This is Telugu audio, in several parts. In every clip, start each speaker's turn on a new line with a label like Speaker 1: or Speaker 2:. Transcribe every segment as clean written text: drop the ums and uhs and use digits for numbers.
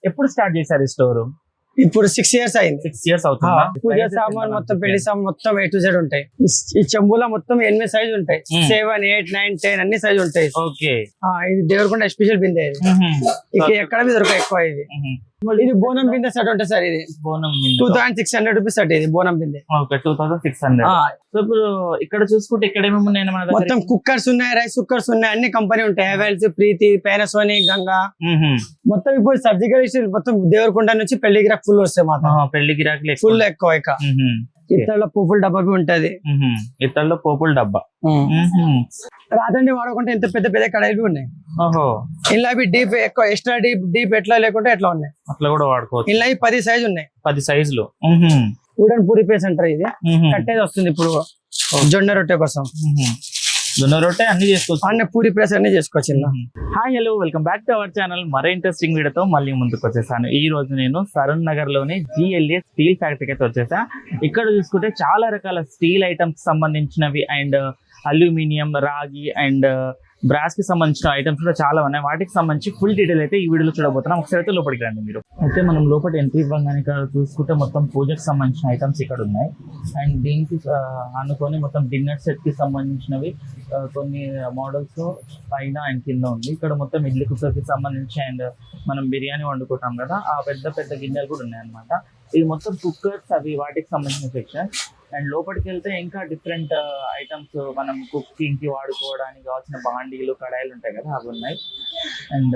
Speaker 1: ఎప్పుడు స్టార్ట్ చేశారు ఈ స్టోర్?
Speaker 2: ఇప్పుడు 6 years అయింది.
Speaker 1: 6 years అవుతుందా?
Speaker 2: పూజ సామాన్ మొత్తం పెళ్లి సామాన్ మొత్తం A to Z ఉంటాయి. ఈ చెంబుల మొత్తం 8 సైజు ఉంటాయి. 7, 8, 9, 10 అన్ని సైజు ఉంటాయి.
Speaker 1: ఓకే.
Speaker 2: ఇది దేవరకొండ స్పెషల్ బిందె ఇది. ఇక ఎక్కడ మీద దొరక ఎక్కువ ఇది. ఇది బోనం బిందె సెట్ ఉంటుంది సార్. ఇది
Speaker 1: బోనం
Speaker 2: 2600 రూపీస్ సెట్. ఇది బోనం బిందె.
Speaker 1: ఓకే 2600. సో ఇప్పుడు ఇక్కడ చూసుకుంటే ఇక్కడ ఏమేమి ఉన్నాయి మన దగ్గర?
Speaker 2: మొత్తం కుక్కర్స్ ఉన్నాయి, రైస్ కుక్కర్స్ ఉన్నాయి, అన్ని కంపెనీ ఉంటాయి. హెవెల్స్, ప్రీతి, పానాసోనిక్, గంగా మొత్తం ఇప్పుడు సర్జికల్ స్టీల్ మొత్తం దేవరకొండ నుంచి పెళ్లి గిరాక్ ఫుల్ వస్తాయి మాత్రం.
Speaker 1: పెళ్లి గిరాకులు
Speaker 2: ఫుల్ ఎక్కువ. ఇక ఇత్తడిలో పోపుల డబ్బా ఉంటది.
Speaker 1: ఇత్తడిలో పోపుల డబ్బా
Speaker 2: రాదండి వాడకుంటే ఎంత పెద్ద పెద్ద కడాయిలు ఉన్నాయి. ఇలా డీప్ ఎక్కువ ఎక్స్ట్రా డీప్ ఎట్లా లేకుంటే ఎట్లా ఉన్నాయి
Speaker 1: అట్లా కూడా వాడుకోవచ్చు.
Speaker 2: ఇలా 10 సైజు ఉన్నాయి.
Speaker 1: 10 సైజులు.
Speaker 2: వుడెన్ పూరి పేస్ అంటారు. ఇది కట్టేది వస్తుంది ఇప్పుడు జొన్న రొట్టె కోసం.
Speaker 1: జొన్న రొట్టె అన్ని చేసుకోవచ్చు.
Speaker 2: అన్ని పూరి ప్రెస్ అన్ని చేసుకోవచ్చు.
Speaker 1: Hi hello, welcome back to our channel. మరో ఇంట్రెస్టింగ్ వీడియోతో మళ్ళీ ముందుకు వచ్చేసాను. ఈ రోజు నేను సరూర్ నగర్ లోని GLA స్టీల్ ఫ్యాక్టరీకి అయితే వచ్చేసా. ఇక్కడ చూసుకుంటే చాలా రకాల స్టీల్ ఐటమ్స్ సంబంధించినవి అండ్ అల్యూమినియం, రాగి అండ్ బ్రాస్ కి సంబంధించిన ఐటమ్స్ కూడా చాలా ఉన్నాయి. వాటికి సంబంధించి ఫుల్ డీటెయిల్ అయితే ఈ వీడియోలో చూడబోతున్నాం. ఒకసారి అయితే లోపలికి రండి మీరు. అయితే మనం లోపల ఎంట్రీ ఇవ్వగానే ఇక్కడ చూసుకుంటే మొత్తం పూజకి సంబంధించిన ఐటమ్స్ ఇక్కడ ఉన్నాయి. అండ్ దీనికి అనుకొని మొత్తం డిన్నర్ సెట్ కి సంబంధించినవి కొన్ని మోడల్స్ పైన అండ్ కింద ఉంది. ఇక్కడ మొత్తం ఇడ్లీ కుక్కర్ కి సంబంధించి అండ్ మనం బిర్యానీ వండుకుంటాం కదా, ఆ పెద్ద పెద్ద గిన్నెలు కూడా ఉన్నాయి అనమాట. ఇది మొత్తం కుక్కర్స్ అవి వాటికి సంబంధించిన సెక్షన్. అండ్ లోపలికి వెళ్తే ఇంకా డిఫరెంట్ ఐటమ్స్ మనం కుకింగ్ కి వాడుకోవడానికి కావాల్సిన బాండీలు, కడాయిలు ఉంటాయి కదా, అవి ఉన్నాయి. అండ్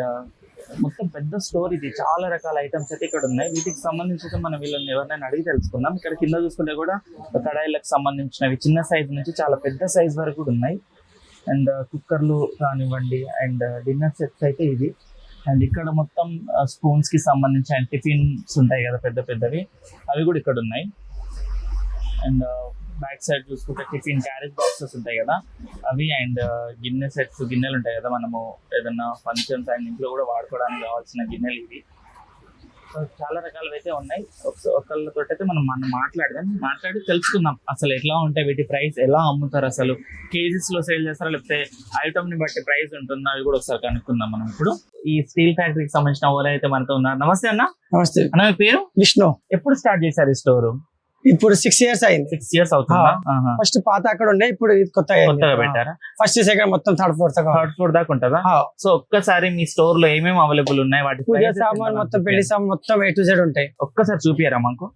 Speaker 1: మొత్తం పెద్ద స్టోర్ ఇది. చాలా రకాల ఐటమ్స్ అయితే ఇక్కడ ఉన్నాయి. వీటికి సంబంధించి మనం వీళ్ళని ఎవరినైనా అడిగి తెలుసుకుందాం. ఇక్కడ కింద చూసుకుంటే కూడా కడాయిలకు సంబంధించినవి చిన్న సైజ్ నుంచి చాలా పెద్ద సైజ్ వరకు కూడా ఉన్నాయి. అండ్ కుక్కర్లు కానివ్వండి అండ్ డిన్నర్ సెట్స్ అయితే ఇది. అండ్ ఇక్కడ మొత్తం స్పూన్స్ కి సంబంధించి అండ్ టిఫిన్స్ ఉంటాయి కదా పెద్ద పెద్దవి, అవి కూడా ఇక్కడ ఉన్నాయి. అండ్ బ్యాక్ సైడ్ చూసుకుంటే టిఫిన్ క్యారేజ్ బాక్సెస్ ఉంటాయి కదా అవి. అండ్ గిన్నె సెట్స్, గిన్నెలు ఉంటాయి కదా మనము ఏదన్నా ఫంక్షన్స్ అండ్ ఇంట్లో కూడా వాడుకోవడానికి కావాల్సిన గిన్నెలు ఇవి. సో చాలా రకాలు అయితే ఉన్నాయి. ఒకళ్ళతో అయితే మనం మాట్లాడి తెలుసుకుందాం అసలు ఎట్లా ఉంటాయి, వీటి ప్రైస్ ఎలా అమ్ముతారు, అసలు కేజీస్ లో సేల్ చేస్తారా లేకపోతే ఐటమ్ ని బట్టి ప్రైస్ ఉంటుందా, అవి కూడా ఒకసారి కనుక్కుందాం మనం. ఇప్పుడు ఈ స్టీల్ ఫ్యాక్టరీకి సంబంధించిన వాళ్ళు అయితే మనతో ఉన్నారు. నమస్తే అన్న.
Speaker 2: నమస్తే
Speaker 1: అన్న, మీ పేరు?
Speaker 2: విష్ణు.
Speaker 1: ఎప్పుడు స్టార్ట్ చేశారు ఈ స్టోర్?
Speaker 2: ఇప్పుడు 6 years అయింది.
Speaker 1: 6 years అవుతుందా?
Speaker 2: ఫస్ట్ పాత అక్కడ ఉండే, ఇప్పుడు కొత్తగా
Speaker 1: పెట్టారా?
Speaker 2: ఫస్ట్ సెకండ్ మొత్తం థర్డ్ ఫ్లోర్ దాకా
Speaker 1: ఉంటుందా? సో ఒక్కసారి మీ స్టోర్ లో ఏమేమి అవైలబుల్ ఉన్నాయి, వాటి
Speaker 2: పూజ సామాన్ మొత్తం పెళ్లి సామాన్ మొత్తం A to Z ఉంటాయి.
Speaker 1: ఒక్కసారి చూపియారా మాకు?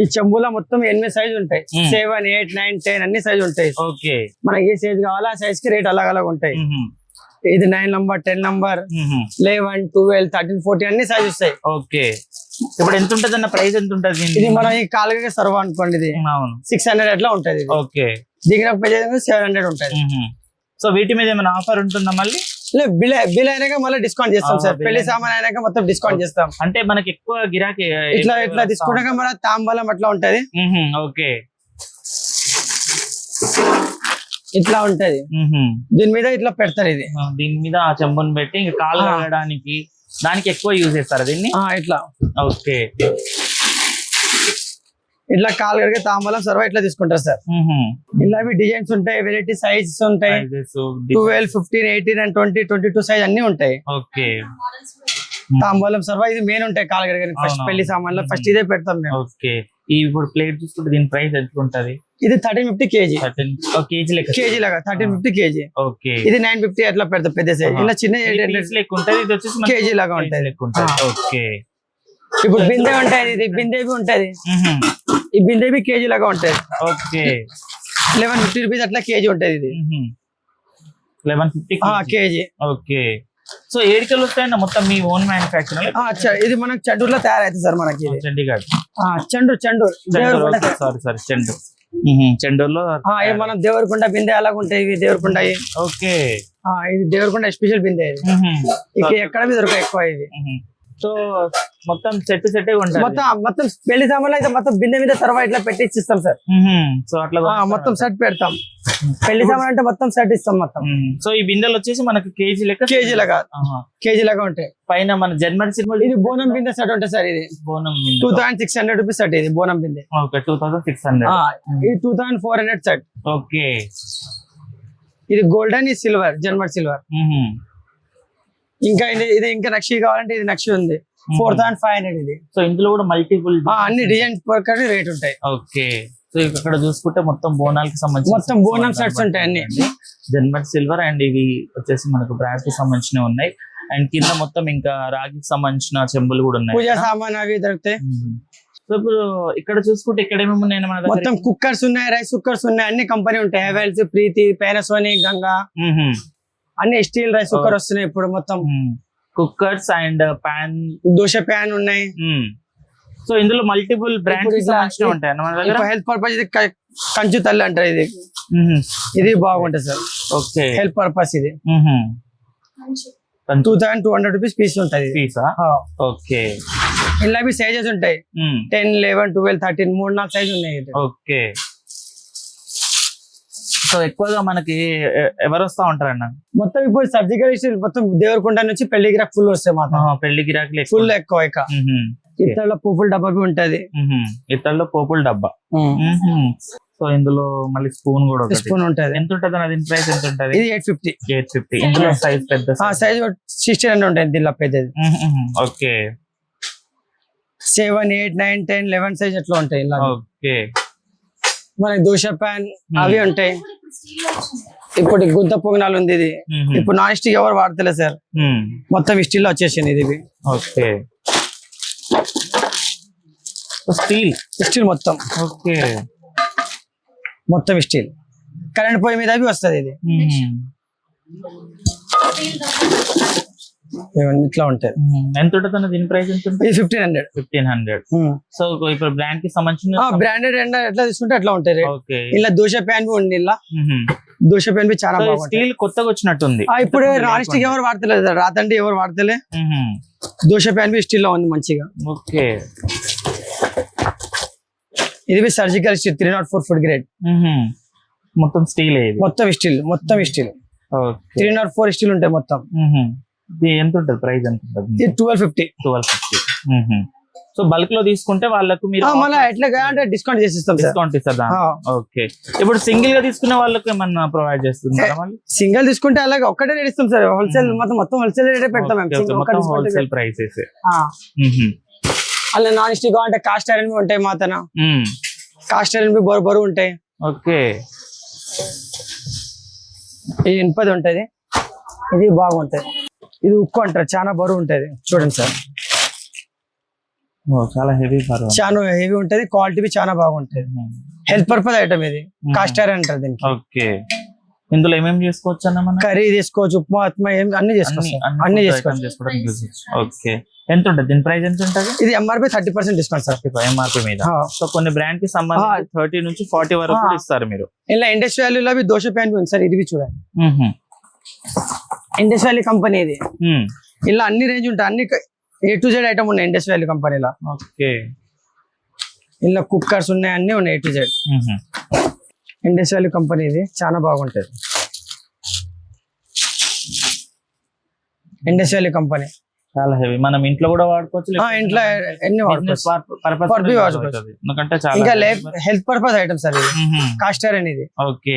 Speaker 2: ఈ చెంబుల మొత్తం 8 సైజు ఉంటాయి. 7, 8, 9, 10 అన్ని సైజు ఉంటాయి.
Speaker 1: ఓకే.
Speaker 2: మనకి ఏ సైజ్ కావాలో ఆ సైజ్ కి రేట్ అలాగ ఉంటాయి. ఇది 9 నంబర్, 10 నంబర్, 11, 12, 13, 14 అన్ని సైజ్ వస్తాయి.
Speaker 1: ఓకే. ఇప్పుడు ఎంత ఉంటది అన్న, ప్రైస్ ఎంత ఉంటది? ఇది
Speaker 2: మనం ఈ కాలుగా సర్వ్ అనుకోండి, ఇది 600 అట్లా ఉంటది.
Speaker 1: ఓకే.
Speaker 2: దిగిన 700 ఉంటది.
Speaker 1: సో వీటి మీద ఏమైనా ఆఫర్ ఉంటుందా మళ్ళీ?
Speaker 2: బిల్ అయినాక మళ్ళీ డిస్కౌంట్ చేస్తాం సార్. పెళ్లి సామాన్ అయినాక మొత్తం డిస్కౌంట్ చేస్తాం.
Speaker 1: అంటే మనకి ఎక్కువ గిరాకీ
Speaker 2: ఇట్లా తీసుకున్నాక మన తాంబలం అట్లా ఉంటది.
Speaker 1: ఓకే.
Speaker 2: ఇట్లా ఉంటది. దీని మీద ఇట్లా పెడతారు. ఇది
Speaker 1: దీని మీద ఆ చెంబుని పెట్టి ఇంకా కాలు కడగడానికి దానికి ఎక్కువ యూజ్ చేస్తారు దీన్ని.
Speaker 2: ఇట్లా.
Speaker 1: ఓకే.
Speaker 2: ఇట్లా కాలు కడిగే తాంబలం సర్వ ఇట్లా తీసుకుంటారు సార్. ఇలా డిజైన్స్ ఉంటాయి, వెరైటీ సైజెస్ ఉంటాయి. 12, 15, 18 and 20, 22 సైజ్ అన్ని ఉంటాయి.
Speaker 1: ఓకే.
Speaker 2: తాంబూలం సర్వ ఇది మెయిన్ ఉంటాయి కాలు కడిగే ఫస్ట్ పెళ్లి సామాన్లో ఫస్ట్ ఇదే పెడతాం మేము.
Speaker 1: ఓకే. ఇప్పుడు ప్లేట్ చూసుకుంటే దీని ప్రైస్ ఎంత ఉంటది?
Speaker 2: ఇది 1350 kg.
Speaker 1: కేజీ
Speaker 2: లాగా 1350 kg.
Speaker 1: ఓకే.
Speaker 2: ఇది 950 అట్లా పెడతాం పెద్ద సైజ్. ఇలా చిన్న 800
Speaker 1: లెక్క ఉంటది. ఇది వచ్చేసి
Speaker 2: కేజీ లాగా ఉంటది.
Speaker 1: ఓకే.
Speaker 2: ఇప్పుడు బిందె ఉంటది, ఇది బిందె ఉంటది. ఈ బిందె కేజీ లాగా ఉంటది.
Speaker 1: ఓకే.
Speaker 2: 1150 రూపీస్ అట్లా కేజీ ఉంటది. ఇది
Speaker 1: 1150
Speaker 2: కేజీ.
Speaker 1: ఓకే. సో ఏడికలు వస్తాయండి మొత్తం మీ ఓన్ మ్యానుఫ్యాక్చరింగ్?
Speaker 2: ఇది మనకి చండూరులో తయారైతుంది సార్. మనకి
Speaker 1: చండీగఢ్.
Speaker 2: చండూరు
Speaker 1: చెండూరులో
Speaker 2: మనం దేవరకొండ బిందె అలాగ ఉంటాయి. ఇవి దేవరకొండ.
Speaker 1: ఓకే.
Speaker 2: ఇది దేవరకొండ స్పెషల్ బిందె. ఇక ఎక్కడ మీద దొరక ఎక్కువ ఇది.
Speaker 1: సో మొత్తం సెట్ ఉంటుంది.
Speaker 2: మొత్తం పెళ్లి సామాన్లు అయితే మొత్తం బిందె మీద తర్వాత ఇట్లా పెట్టి ఇచ్చిస్తాం సార్.
Speaker 1: సో అట్లా
Speaker 2: మొత్తం సెట్ పెడతాం. పెళ్లి సామాన్ అంటే మొత్తం సెట్ ఇస్తాం మొత్తం.
Speaker 1: సో ఈ బిందెలు వచ్చేసి మనకి కేజీ
Speaker 2: లాగా ఉంటాయి.
Speaker 1: పైన మన జర్మన్ సినిమా.
Speaker 2: ఇది బోనం బిందె సెట్ ఉంటుంది సార్. ఇది
Speaker 1: బోనం
Speaker 2: 2600 రూపీస్ సెట్. ఇది బోనం బిందె.
Speaker 1: 2600.
Speaker 2: ఇది 2400 సెట్.
Speaker 1: ఓకే.
Speaker 2: ఇది గోల్డెన్, ఇది సిల్వర్, జర్మన్ సిల్వర్. ఇంకా ఇది ఇంకా నక్షి కావాలంటే ఇది నక్షి ఉంది. 4500 ఇది.
Speaker 1: సో ఇందులో కూడా మల్టిపుల్
Speaker 2: అన్ని డిజైన్స్ ప్రకారం రేట్ ఉంటాయి.
Speaker 1: ఓకే. సో ఇక్కడ చూసుకుంటే మొత్తం బోనాలకి సంబంధించి
Speaker 2: మొత్తం బోనం సెట్స్ ఉంటాయి అన్ని.
Speaker 1: జన్మట్ సిల్వర్ అండ్ ఇవి వచ్చేసి మనకు బ్రాండ్ కి సంబంధించినవి ఉన్నాయి. అండ్ కింద మొత్తం ఇంకా రాగికి సంబంధించిన చెంబులు కూడా ఉన్నాయి.
Speaker 2: పూజా సామాన్ అవి దొరుకుతాయి.
Speaker 1: సో ఇప్పుడు ఇక్కడ చూసుకుంటే ఇక్కడ ఏమేమి ఉన్నాయి మన దగ్గర?
Speaker 2: మొత్తం కుక్కర్స్ ఉన్నాయి, రైస్ కుక్కర్స్ ఉన్నాయి, అన్ని కంపెనీ ఉంటాయి. హెవెల్స్, ప్రీతి, పానాసోనిక్, గంగా అన్ని స్టీల్ రైస్ కుక్కర్ వస్తున్నాయి ఇప్పుడు మొత్తం.
Speaker 1: Cookers and pan,
Speaker 2: dosa pan ఉన్నాయి.
Speaker 1: సో ఇందులో మల్టిపుల్ బ్రాండ్స్ ఉంటాయి మన దగ్గర.
Speaker 2: హెల్త్ పర్పస్ ఇది కంచు తల్లి అంటారు ఇది. ఇది బాగుంటుంది సార్.
Speaker 1: ఓకే.
Speaker 2: హెల్త్ పర్పస్ ఇది 2200 రూపీస్ పీస్ ఉంటుంది.
Speaker 1: పీసా? ఓకే.
Speaker 2: ఇలా సైజెస్ ఉంటాయి 10, 11, 12, 13 3-4 సైజ్ ఉన్నాయి.
Speaker 1: ఓకే. సో ఎక్కువగా మనకి ఎవరు వస్తా ఉంటారన్న?
Speaker 2: మొత్తం ఇప్పుడు సర్జికల్ స్టీల్ మొత్తం దేవరకొండ నుంచి పెళ్లి గిరాక్ ఫుల్ వస్తాయి మాత్రం.
Speaker 1: పెళ్లి గిరాకులు
Speaker 2: ఫుల్ ఎక్కువ. ఇతరుల పోపుల డబ్బా ఉంటది.
Speaker 1: ఇతరుల పోపుల డబ్బా. సో ఇందులో మళ్ళీ స్పూన్ కూడా
Speaker 2: స్పూన్ ఉంటది.
Speaker 1: ఎంత ఉంటది అన్న? దీని ప్రైస్ ఎంత ఉంటది?
Speaker 2: ఇది 850.
Speaker 1: ఇందులో సైజ్ పెద్ద
Speaker 2: సైజ్ 1600 ఉంటాయి దీనిలో పెద్దది.
Speaker 1: ఓకే.
Speaker 2: 7, 8, 9, 10, 11 సైజ్ అట్లా ఉంటాయి.
Speaker 1: ఓకే.
Speaker 2: మనకి దోశ ప్యాన్ అవి ఉంటాయి. ఇప్పుడు గుంత పొంగనాలు ఉంది ఇది. ఇప్పుడు నాన్ స్టిక్ ఎవరు వాడతలే సార్, మొత్తం స్టీల్ లో వచ్చేసింది ఇది.
Speaker 1: ఓకే. స్టీల్ మొత్తం. ఓకే.
Speaker 2: మొత్తం స్టీల్. కరెంట్ పొయ్యి మీద అవి వస్తుంది ఇది. ఇట్లా ఉంటాయి.
Speaker 1: ఎంత ఉంటుంది దీని ప్రైస్? ఎంత ఉంటుంది? 1500. సో ఇప్పుడు బ్రాండ్ కి సంబంధించిన
Speaker 2: బ్రాండెడ్ ఎట్లా తీసుకుంటే అట్లా ఉంటాయి.
Speaker 1: ఓకే.
Speaker 2: ఇలా దోశ ప్యాన్ బి ఉంది. ఇలా దోశ ప్యాన్ బి చాలా బాగుంది.
Speaker 1: స్టీల్ కొత్తగా వచ్చినట్టుంది.
Speaker 2: ఇప్పుడు నాన్ స్టిక్ ఎవరు వాడతలేదు, రాతండి ఎవరు వాడతలే. దోశ ప్యాన్ బి స్టీల్ లో ఉంది మంచిగా.
Speaker 1: ఓకే.
Speaker 2: ఇది సర్జికల్ స్టీల్ 304 ఫుడ్ గ్రేడ్.
Speaker 1: మొత్తం స్టీల్.
Speaker 2: మొత్తం స్టీల్. 304 స్టీల్ ఉంటాయి మొత్తం.
Speaker 1: ఎంత ఉంటుంది ప్రైస్? ఎంత ఉంటుంది?
Speaker 2: 1250.
Speaker 1: సో బల్క్ లో తీసుకుంటే వాళ్ళకు మీరు
Speaker 2: మళ్ళీ ఎట్లా అంటే డిస్కౌంట్ చేసిస్తాం.
Speaker 1: డిస్కౌంట్ ఇస్తారా? ఓకే. ఇప్పుడు సింగిల్ గా తీసుకునే వాళ్ళకి ఏమన్నా ప్రొవైడ్ చేస్తున్నారా?
Speaker 2: సింగిల్ తీసుకుంటే అలాగే ఒక్కటే రేట్ ఇస్తాం సార్. హోల్సేల్ మొత్తం హోల్సేల్ రేటే పెడతాం.
Speaker 1: Wholesale prices.
Speaker 2: అలా నాన్ స్టిక్ అంటే కాస్ట్ ఐరన్ ఉంటాయి మాతన. కాస్ట్ ఐరన్ బరువు ఉంటాయి.
Speaker 1: ఓకే.
Speaker 2: ఇది ఇనుపది ఉంటది. ఇది బాగుంటది. ఇది ఉక్కు అంటారు, చాలా బరువు ఉంటది. చూడండి సార్,
Speaker 1: చాలా హెవీ
Speaker 2: ఉంటది. క్వాలిటీ చాలా బాగుంటది. హెల్త్ పర్పస్ ఐటమ్ ఇది. కాస్ట్ ఐరన్ అంటారు దీనికి.
Speaker 1: ఓకే. ఇందులో ఏమేమి చేసుకోవచ్చు అన్న? మనం
Speaker 2: కర్రీ చేసుకోవచ్చు, ఉప్మా అన్ని చేసుకోవచ్చు. అన్ని చేసుకోవచ్చు.
Speaker 1: ఓకే. ఎంత ఉంటుంది దీని ప్రైస్? ఎంత ఉంటుంది?
Speaker 2: ఇది ఎంఆర్పి 30% డిస్కౌంట్ సార్.
Speaker 1: ఎంఆర్పి మీద. సో కొన్ని బ్రాండ్ కి సంబంధించి 30 నుంచి 40 వరకు ఇస్తారు మీరు.
Speaker 2: ఇలా ఇండస్ వ్యాలీలో అవి దోశ ప్యాన్ ఉంది సార్. ఇది చూడండి, ఇండస్ వ్యాలీ కంపెనీ ఇది. ఇలా అన్ని రేంజ్ ఉంటాయి. అన్ని A to Z ఐటమ్ ఉన్నాయి ఇండస్ వ్యాలీ కంపెనీలో.
Speaker 1: ఓకే.
Speaker 2: ఇలా కుక్కర్స్ ఉన్నాయి, అన్ని ఉన్నాయి A to Z. Indus valley company ఇది చాలా బాగుంటది. ఇండస్ వ్యాలీ కంపెనీ
Speaker 1: చాలా హెవీ. మనం ఇంట్లో కూడా వాడుకోవచ్చు.
Speaker 2: ఇంట్లో ఎన్ని వాడుకోవచ్చు.
Speaker 1: ఎందుకంటే చాలా
Speaker 2: ఇంకా హెల్త్ పర్పస్ ఐటమ్ సార్ ఇది. కాస్ట్ ఐరన్ ఇది.
Speaker 1: ఓకే.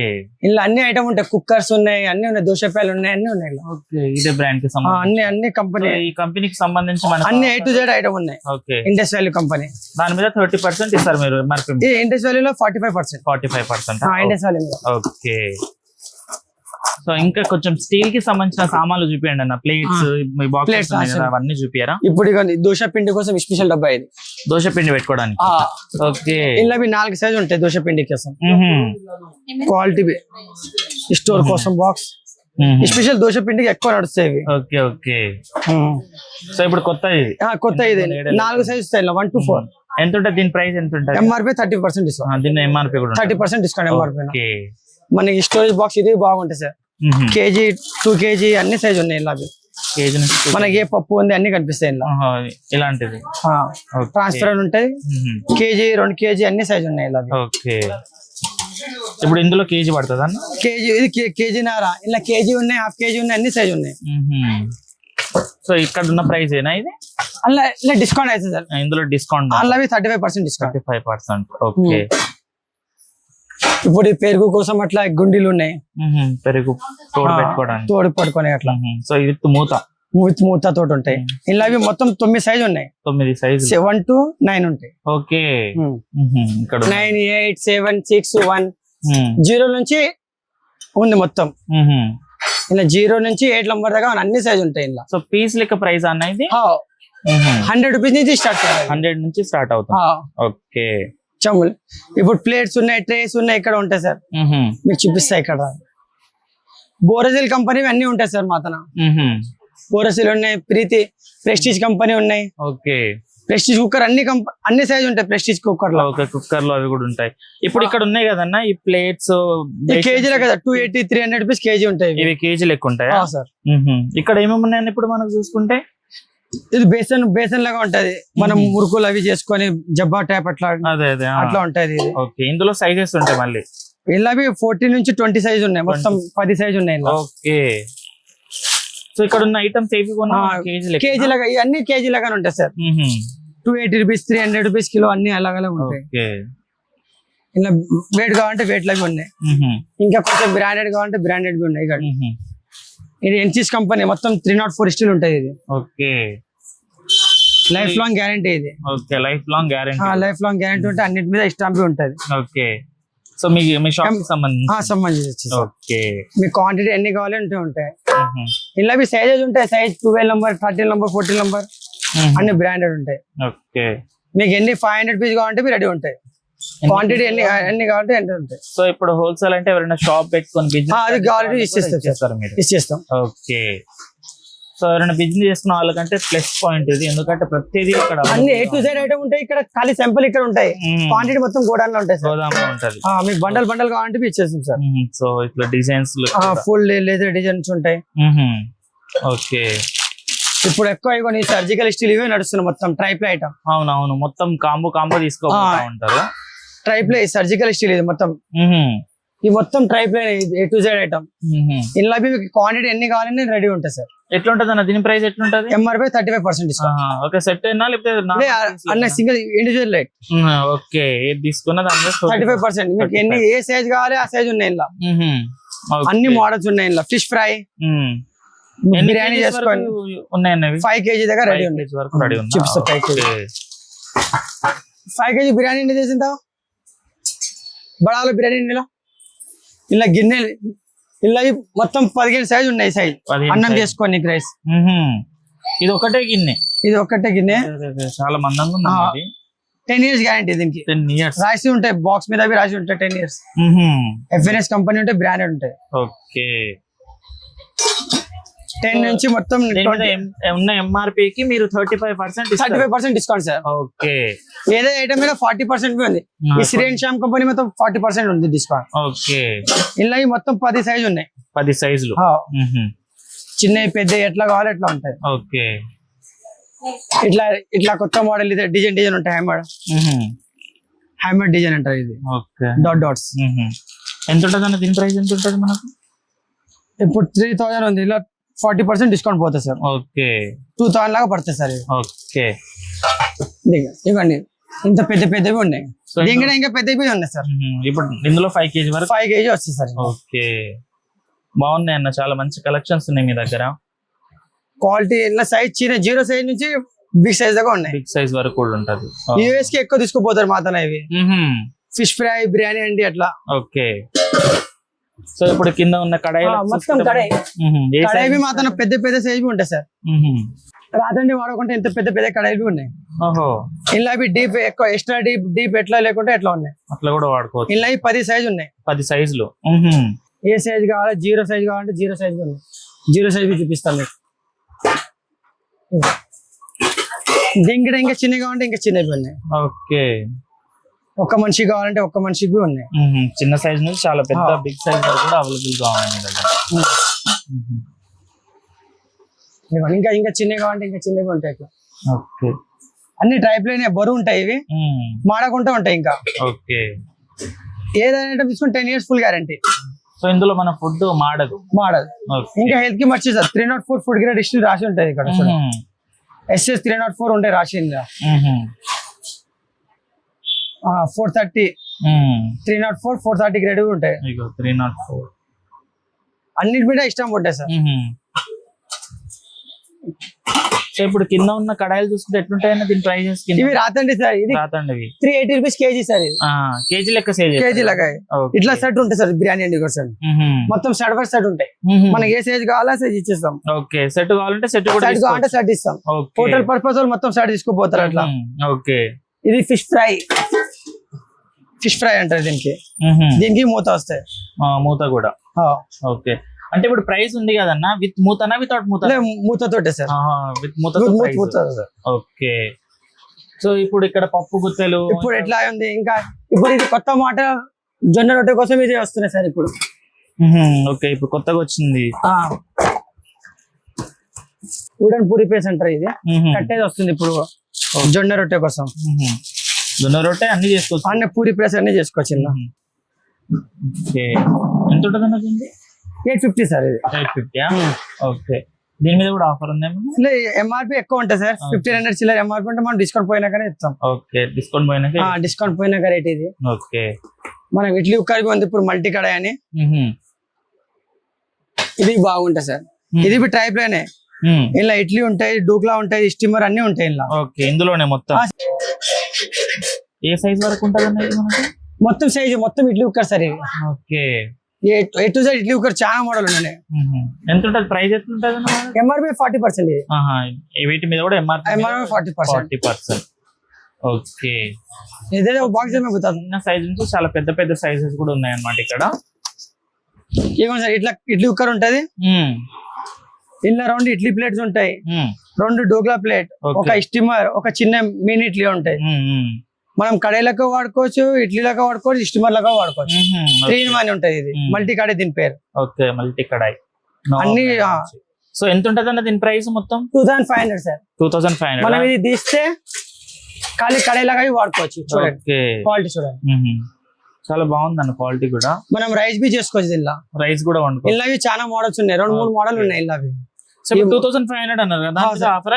Speaker 2: ఇలా అన్ని ఐటమ్ ఉంటాయి. కుక్కర్స్ ఉన్నాయి, అన్ని ఉన్నాయి. దోశ ప్యాన్లు ఉన్నాయి, అన్ని ఉన్నాయి.
Speaker 1: ఓకే. ఇదే బ్రాండ్ కి సంబంధించి
Speaker 2: అన్ని కంపెనీ.
Speaker 1: ఈ కంపెనీకి సంబంధించి
Speaker 2: అన్ని A to Z ఐటమ్ ఉన్నాయి.
Speaker 1: ఓకే.
Speaker 2: Indus valley company.
Speaker 1: దాని మీద 30% ఇస్తారు మీరు.
Speaker 2: ఈ ఇండస్ వ్యాలీలో 45%. Indus valley.
Speaker 1: ఓకే. సో ఇంకా కొంచెం స్టీల్ కి సంబంధించిన సామాన్లు చూపియండి అన్న. ప్లేట్స్, బాక్సెస్ అవన్నీ చూపియారా?
Speaker 2: ఇప్పుడు దోశ పిండి కోసం స్పెషల్ డబ్బా ఇది.
Speaker 1: దోశ పిండి పెట్టుకోవడానికి. ఓకే.
Speaker 2: ఇలా 4 సైజ్ ఉంటాయి దోశ పిండి కోసం. క్వాలిటీ స్టోర్ కోసం బాక్స్. స్పెషల్ దోశ పిండికి ఎక్కువ నడుస్తాయి.
Speaker 1: ఓకే. ఓకే. సో ఇప్పుడు కొత్త
Speaker 2: ఇది 4 సైజ్ వస్తాయి. 1 to 4.
Speaker 1: ఎంత ఉంటుంది దీని ప్రైస్? ఎంత ఉంటుంది?
Speaker 2: MRP 30% discount.
Speaker 1: దీని ఎంఆర్పి కూడా
Speaker 2: 30% డిస్కౌంట్ ఎంఆర్పి.
Speaker 1: ఓకే.
Speaker 2: మనకి స్టోరేజ్ బాక్స్ ఇది బాగుంటుంది సార్. కేజీ 2 kg అన్ని సైజ్ ఉన్నాయి. ఇలా మనకి ఏ పప్పు ఉంది అన్ని కనిపిస్తాయి.
Speaker 1: ఇలాంటిది
Speaker 2: ట్రాన్స్పరెంట్ ఉంటాయి. కేజీ 2 kg అన్ని సైజ్ ఉన్నాయి. ఇలా.
Speaker 1: ఓకే. ఇప్పుడు ఇందులో కేజీ పడుతుంది అన్న?
Speaker 2: కేజీ ఇది కేజీన్నర. ఇలా కేజీ ఉన్నాయి, హాఫ్ కేజీ ఉన్నాయి, అన్ని సైజ్ ఉన్నాయి.
Speaker 1: సో ఇక్కడ ఉన్న ప్రైస్ ఏనా ఇది?
Speaker 2: అలా ఇలా డిస్కౌంట్ అవుతుంది సార్.
Speaker 1: ఇందులో డిస్కౌంట్
Speaker 2: అలా 35% డిస్కౌంట్.
Speaker 1: 35%. ఓకే.
Speaker 2: ఇప్పుడు పెరుగు కోసం అట్లా గుండీలు ఉన్నాయి.
Speaker 1: పెరుగు తోడు పెట్టుకోవడానికి.
Speaker 2: తోడు పట్టుకొని అట్లా.
Speaker 1: సో ఇది మూత.
Speaker 2: మూతతో ఉంటాయి. ఇలా అవి మొత్తం 9 సైజు ఉన్నాయి.
Speaker 1: 9 సైజ్
Speaker 2: 7 to 9 ఉంటాయి.
Speaker 1: ఓకే. ఇక్కడ
Speaker 2: 9, 8, 7, 6, 1 0 నుంచి ఉంది మొత్తం. ఇలా 0 నుంచి 8 నంబర్ దాకా అన్ని సైజు ఉంటాయి. ఇలా
Speaker 1: సో పీస్ లెక్క ప్రైస్ అన్న ఇది
Speaker 2: 100 రూపీస్ నుంచి స్టార్ట్
Speaker 1: 100 నుంచి స్టార్ట్ అవుతుంది. ఓకే.
Speaker 2: చెంబులు ఇప్పుడు ప్లేట్స్ ఉన్నాయి, ట్రేస్ ఉన్నాయి, ఇక్కడ ఉంటాయి సార్. మీకు చూపిస్తాయి ఇక్కడ. బోరజిల్ కంపెనీ అన్ని ఉంటాయి సార్ మా తన. బోరజిల్ ఉన్నాయి, ప్రీతి ప్రెస్టీజ్ కంపెనీ ఉన్నాయి.
Speaker 1: ఓకే.
Speaker 2: ప్రెస్టీజ్ కుక్కర్ అన్ని సైజ్ ఉంటాయి. ప్రెస్టీజ్ కుక్కర్ లో
Speaker 1: కుక్కర్ లో అవి కూడా ఉంటాయి. ఇప్పుడు ఇక్కడ ఉన్నాయి కదన్నా ఈ ప్లేట్స్
Speaker 2: కేజీలే కదా, 280, 300 రూపీస్ కేజీ ఉంటాయి.
Speaker 1: ఇవి కేజీ లెక్క ఉంటాయా
Speaker 2: సార్?
Speaker 1: ఇక్కడ ఏమేమి ఉన్నాయని ఇప్పుడు మనకు చూసుకుంటే
Speaker 2: ఇది బేసన్ లాగా ఉంటది. మనం మురుకులు అవి చేసుకొని జబ్బా టైప్ అట్లా అట్లా ఉంటది.
Speaker 1: ఓకే. ఇందులో సైజెస్ ఉంటాయి మళ్ళీ.
Speaker 2: ఇలా 14 నుంచి 20 సైజ్ ఉన్నాయి. మొత్తం 10 సైజ్ ఉన్నాయి.
Speaker 1: ఓకే. సో ఇక్కడ ఉన్న ఐటమ్స్ ఏవి
Speaker 2: కేజీ లాగా అన్ని కేజీ లాగానే ఉంటాయి సార్. 280 రూపీస్, 300 రూపీస్ కిలో అన్ని అలాగే ఉంటాయి. ఇలా వెయిట్ కావాలంటే వెయిట్ లాగా ఉన్నాయి. ఇంకా కొంచెం బ్రాండెడ్ కావాలంటే బ్రాండెడ్ ఉన్నాయి. ఇక్కడ ఇది ఎన్సిస్ కంపెనీ మొత్తం 304 స్టీల్ ఉంటుంది. ఇది
Speaker 1: ఓకే.
Speaker 2: Lifelong guarantee. ఇది
Speaker 1: okay. Lifelong guarantee.
Speaker 2: Lifelong guarantee ఉంటే అన్నిటి మీద స్టాంప్ ఉంటది.
Speaker 1: ఓకే. సో మీ షాప్ కి
Speaker 2: సంబంధించి
Speaker 1: ఓకే.
Speaker 2: మీ క్వాంటిటీ ఎన్ని కావాలి అంటే ఉంటాయి. ఇలా సైజెస్ ఉంటాయి. సైజ్ 12 నంబర్, 13 నంబర్, 14 నంబర్ అన్ని బ్రాండెడ్ ఉంటాయి.
Speaker 1: ఓకే.
Speaker 2: మీకు ఎన్ని 500 పీస్ కావాలంటే మీరు రెడీ ఉంటాయి. క్వాంటిటీ ఎన్ని కావాలంటే ఎన్ని ఉంటాయి.
Speaker 1: సో ఇప్పుడు హోల్సేల్ అంటే ఎవరైనా షాప్ పెట్టుకొని బిజినెస్
Speaker 2: అది కావాలంటే ఇచ్చేస్తాం.
Speaker 1: ఓకే. సో ఎవరైనా బిజినెస్ చేసుకున్న వాళ్ళకంటే ప్లస్ పాయింట్ ఇది. ఎందుకంటే ప్రతిదీ ఇక్కడ
Speaker 2: అన్ని A to Z ఐటమ్ ఉంటాయి. ఇక్కడ ఖాళీ సింపుల్ ఇక్కడ ఉంటాయి. క్వాంటిటీ మొత్తం గోడౌన్ లో ఉంటాయి.
Speaker 1: గోదాంలో ఉంటది.
Speaker 2: మీకు బండల్ కావాలంటే ఇచ్చేస్తాం సార్.
Speaker 1: సో ఇట్లా డిజైన్స్
Speaker 2: ఫుల్ లేజర్ డిజైన్స్ ఉంటాయి.
Speaker 1: ఓకే.
Speaker 2: ఇప్పుడు ఎక్కువ ఇవ్వండి సర్జికల్ స్టీల్ ఇవే నడుస్తున్నాయి. మొత్తం ట్రైప్లే ఐటమ్.
Speaker 1: అవునవును. మొత్తం కాంబో తీసుకోవాలి ఉంటారు.
Speaker 2: ట్రైప్లే సర్జికల్ స్టీల్ ఇది మొత్తం. ఈ మొత్తం tri-ply A to Z item. ఇలా మీకు క్వాంటిటీ ఎన్ని కావాలని రెడీ ఉంటాయి సార్.
Speaker 1: ఎట్లుంటది అన్న దీని ప్రైస్ ఎట్లుంటది?
Speaker 2: MRP 35% discount.
Speaker 1: ఓకే. సెట్ అయినా లేకపోతే
Speaker 2: అన్న సింగిల్ ఇండివిజువల్ రేట్.
Speaker 1: ఓకే. ఏది తీసుకున్నా
Speaker 2: 35%. మీకు ఎన్ని ఏ సైజ్ కావాలి ఆ సైజ్ ఉన్నాయి. ఇలా అన్ని మోడల్స్ ఉన్నాయి. ఇలా ఫిష్ ఫ్రై, బిర్యానీ చేసుకోండి
Speaker 1: ఉన్నాయి.
Speaker 2: 5 kg దగ్గర రెడీ ఉంది. Chips 5 kg. 5 kg బిర్యానీ ఎన్ని చేసిందా? బడాలో బిర్యానీ ఇలా గిన్నెలు ఇలా మొత్తం 15 సైజ్ ఉన్నాయి. సైజ్ అన్నం చేసుకోండి రైస్.
Speaker 1: ఇది ఒకటే గిన్నె. చాలా మందంగా ఉంది.
Speaker 2: 10 years గ్యారంటీ దీనికి.
Speaker 1: 10 years
Speaker 2: రాసి ఉంటాయి. బాక్స్ మీద అవి రాసి ఉంటాయి 10 years. FNS కంపెనీ ఉంటాయి, బ్రాండెడ్ ఉంటాయి.
Speaker 1: ఓకే.
Speaker 2: 10 నుంచి మొత్తం
Speaker 1: ఉన్న MRP కి మీరు 35%
Speaker 2: డిస్కౌంట్ సార్.
Speaker 1: ఓకే.
Speaker 2: ఏదో ఐటమ్ మీద 40% ఉంది. ఈ సిరియన్ శ్యామ్ కంపెనీ మొత్తం 40% ఉంది డిస్కౌంట్.
Speaker 1: ఓకే.
Speaker 2: ఇలా మొత్తం 10 సైజు ఉన్నాయి.
Speaker 1: 10 సైజులు.
Speaker 2: చిన్న పెద్ద ఎట్లా కావాలి ఎట్లా ఉంటాయి.
Speaker 1: ఓకే.
Speaker 2: ఇట్లా కొత్త మోడల్ ఇది డిజైన్ ఉంటాయి. హ్యామర్ డిజైన్ అంటారు ఇది.
Speaker 1: ఓకే.
Speaker 2: డాట్స్.
Speaker 1: ఎంత ఉంటుంది అన్న దీని ప్రైస్? ఎంత ఉంటుంది మనకు?
Speaker 2: ఇప్పుడు 3000 ఉంది. ఇలా 40% డిస్కౌంట్ పోతుంది సార్.
Speaker 1: ఓకే.
Speaker 2: 2000 లాగా పడుతుంది సార్.
Speaker 1: ఓకే.
Speaker 2: ఇవ్వండి ఇంత పెద్దవి ఉన్నాయి. ఇంకా పెద్దవి ఉన్నాయి సార్.
Speaker 1: ఇప్పుడు ఇందులో 5 kg వరకు
Speaker 2: 5 kg వస్తుంది సార్.
Speaker 1: ఓకే. బాగున్నాయి అన్న. చాలా మంచి కలెక్షన్స్ ఉన్నాయి మీ దగ్గర.
Speaker 2: క్వాలిటీ ఇలా సైజ్ చిన్న 0 సైజ్ నుంచి బిగ్ సైజ్ దాకా ఉన్నాయి.
Speaker 1: బిగ్ సైజ్ వరకు కూడా ఉంటది.
Speaker 2: US కి ఎక్కువ తీసుకుపోతారు మాతన ఇవి. ఫిష్ ఫ్రై, బిర్యానీ అండి అట్లా.
Speaker 1: ఓకే. సో ఇప్పుడు కింద ఉన్న కడాయి
Speaker 2: మొత్తం కడాయి మాత్రం పెద్ద సైజ్ ఉంటాయి సార్. రాదండి వాడకుంటే ఎంత పెద్ద కడాయిలు ఉన్నాయి. ఇలా డీప్ ఎక్కువ ఎక్స్ట్రా డీప్ ఎట్లా లేకుంటే ఎట్లా ఉన్నాయి
Speaker 1: అట్లా కూడా వాడుకోవచ్చు.
Speaker 2: ఇలా 10 సైజ్ ఉన్నాయి.
Speaker 1: 10 సైజులు.
Speaker 2: ఏ సైజ్ కావాలి? 0 సైజ్ కావాలంటే 0 సైజ్ ఉన్నాయి. 0 సైజ్ చూపిస్తాను మీకు. ఇంకా చిన్నవి కావాలంటే ఇంకా చిన్నవి ఉన్నాయి.
Speaker 1: ఓకే.
Speaker 2: ఒక్క మనిషి కావాలంటే ఒక్క మనిషికి ఉన్నాయి.
Speaker 1: చిన్న సైజ్ నుంచి చాలా పెద్ద బిగ్ సైజ్ కూడా అవైలబుల్ గా ఉన్నాయి మీ దగ్గర.
Speaker 2: ఇంకా చిన్నవి కావాలంటే ఇంకా చిన్నవి ఉంటాయి.
Speaker 1: ఓకే.
Speaker 2: అన్ని టైప్ లోనే బరువు ఉంటాయి. ఇవి మాడకుండా ఉంటాయి. ఇంకా
Speaker 1: ఓకే.
Speaker 2: ఏదైనా తీసుకుని 10 years ఫుల్ గ్యారంటీ.
Speaker 1: సో ఇందులో మన ఫుడ్ మాడదు.
Speaker 2: ఇంకా హెల్త్ కి మంచిది సార్. 304 ఫుడ్ గ్రేడ్ హిస్టరీ రాసి ఉంటుంది ఇక్కడ. SS 304 ఉంటాయి రాసి. 430 304 430 గ్రేడ్ ఉంటాయి.
Speaker 1: 304
Speaker 2: అన్నిటి మీద ఇష్టం ఉంటాయి సార్.
Speaker 1: సో ఇప్పుడు కింద ఉన్న కడాయిలు చూసుకుంటే ఎట్లుంటాయన్న దీని ప్రైజెస్
Speaker 2: ఇవి రాతండి సార్, ఇది
Speaker 1: రాతండి
Speaker 2: 380 రూపీస్ కేజీ సార్, ఇది
Speaker 1: కేజీ లెక్క సేల్
Speaker 2: కేజీ లాగా ఇట్లా సెట్ ఉంటాయి సార్. బిర్యానీ అండి సార్ మొత్తం సెట్ బై సెట్ ఉంటాయి. మనకి ఏ సైజ్ కావాలా సైజ్ ఇచ్చేస్తాం.
Speaker 1: ఓకే, సెట్ కావాలంటే సెట్ కూడా
Speaker 2: సెట్ కావాలంటే సెట్ ఇస్తాం. హోటల్ పర్పస్ వాళ్ళు మొత్తం సెట్ తీసుకుపోతారు అట్లా.
Speaker 1: ఓకే,
Speaker 2: ఇది ఫిష్ ఫ్రై అంటారు దీనికి. దీనికి మూత వస్తాయి.
Speaker 1: మూత కూడా ఓకే. అంటే ఇప్పుడు ప్రైస్ ఉంది కదన్నా, విత్ మూతనా వితౌట్ మూత?
Speaker 2: మూతతోటే సార్,
Speaker 1: విత్ మూత. ఓకే, సో ఇప్పుడు ఇక్కడ పప్పు గుత్తెలు
Speaker 2: ఇప్పుడు ఎట్లా ఉంది. ఇంకా ఇప్పుడు ఇది కొత్త మాట జొన్న రొట్టె కోసం ఇది వస్తున్నాయి సార్ ఇప్పుడు.
Speaker 1: ఓకే, ఇప్పుడు కొత్తగా వచ్చింది.
Speaker 2: వుడెన్ పూరి పేస్ అంటారు, ఇది కట్టేది వస్తుంది ఇప్పుడు జొన్న రొట్టె కోసం.
Speaker 1: జొన్న రొట్టె అన్ని చేసుకోవచ్చు,
Speaker 2: అన్ని పూరి ప్లేస్ అన్ని చేసుకోవచ్చు.
Speaker 1: ఎంత ఉంటుంది?
Speaker 2: 850 సార్, ఇది
Speaker 1: 850. ఓకే, దీని మీద కూడా ఆఫర్ ఉంది.
Speaker 2: ఎంఆర్పి ఎక్కువ ఉంటుంది సార్, 1500 చిల్లర ఎంఆర్పి ఉంటే మనం డిస్కౌంట్ పోయినాకనే ఇస్తాం.
Speaker 1: ఓకే, డిస్కౌంట్
Speaker 2: పోయినాక రేట్ ఇది.
Speaker 1: ఓకే,
Speaker 2: మనం ఇడ్లీ ఉక్కరికి ఉంది ఇప్పుడు మల్టీ కడాయి అని, ఇది బాగుంటుంది సార్. ఇది ట్రై ప్లేనే, ఇలా ఇడ్లీ ఉంటాయి, డూక్లా ఉంటాయి, స్టీమర్ అన్ని ఉంటాయి ఇలా.
Speaker 1: ఓకే, ఇందులోనే మొత్తం ఏ సైజ్ వరకు ఉంటుంది అన్నది మనకి?
Speaker 2: మొత్తం సైజ్ మొత్తం ఇడ్లీ కుక్కర్ సార్ ఇది.
Speaker 1: Okay,
Speaker 2: A to Z idli cooker చాలా మోడల్ ఉన్నాయి.
Speaker 1: ఎంత ఉంటుంది ప్రైస్? ఎంత ఉంటుంది?
Speaker 2: ఎంఆర్పి 40%.
Speaker 1: వీటి మీద కూడా ఎంఆర్పి 40%. ఓకే,
Speaker 2: ఏదైతే బాక్స్
Speaker 1: చిన్న సైజ్ నుంచి చాలా పెద్ద పెద్ద సైజెస్ కూడా ఉన్నాయి అన్నమాట ఇక్కడ.
Speaker 2: ఇదిగోండి సార్, ఇట్లా ఇడ్లీ కుక్కర్ ఉంటది, ఇలా 2 ఇడ్లీ ప్లేట్స్ ఉంటాయి, 2 డోగ్లా ప్లేట్, ఒక స్టీమర్, ఒక చిన్న మినీ ఇడ్లీ ఉంటాయి. మనం కడాయిలకు వాడుకోవచ్చు, ఇడ్లీలకు వాడుకోవచ్చు, స్టీమర్ లాగా వాడుకోవచ్చు. 3 in 1 ఉంటది. ఇది మల్టీ కడాయి దీని పేరు.
Speaker 1: ఓకే, మల్టీ కడాయి
Speaker 2: అన్ని.
Speaker 1: సో ఎంత ఉంటది అన్న దీని ప్రైస్? మొత్తం
Speaker 2: 2500 సార్.
Speaker 1: 2500.
Speaker 2: మనం ఇది తీస్తే ఖాళీ కడాయి లాగా వాడుకోవచ్చు. చూడండి క్వాలిటీ చూడండి,
Speaker 1: చాలా బాగుంది అన్న క్వాలిటీ కూడా.
Speaker 2: మనం రైస్ బి చేసుకోవచ్చు దీనిలో,
Speaker 1: రైస్ కూడా వండుకోవచ్చు.
Speaker 2: ఇలా చాలా మోడల్స్ ఉన్నాయి, 2-3 మోడల్ ఉన్నాయి ఇలా.
Speaker 1: సో 2500 అన్నారు కదా, ఆఫర్